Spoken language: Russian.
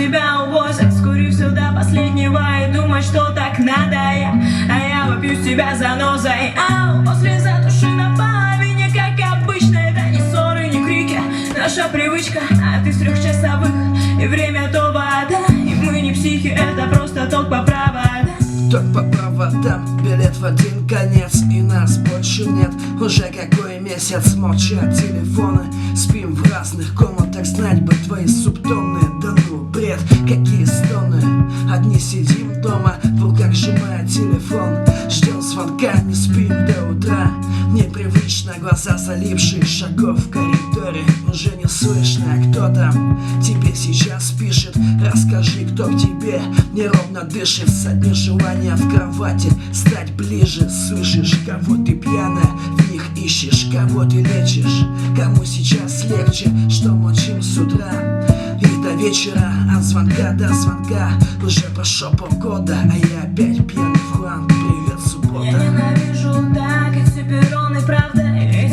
тебя увозят. Скурю все до последнего и думать, что так надо а я вопью с тебя занозой. Ау, после затуши на половине, как обычно. Это не ссоры, не крики, наша привычка. А ты с 3-часовых, и время то вода. И мы не психи, это просто ток по проводам. Ток по проводам, билет в один конец, и нас больше нет. Уже какой месяц молчат телефоны. Спим в разных комнатах, знать бы твои субтоны. Да ну, бред, какие стоны. Одни сидим дома, в руках сжимая телефон. Ждем звонка, не спим до утра. Непривычно, глаза залившие, шагов в коридоре уже не слышно. Кто там тебе сейчас пишет? Расскажи, кто к тебе неровно дышит. Сотни желания в кровати стать ближе. Слышишь, кого ты пьяная в них ищешь, кого ты лечишь. Кому сейчас легче, что молчим с утра и до вечера. От звонка до звонка уже прошло полгода, а я опять пьяный в хлам.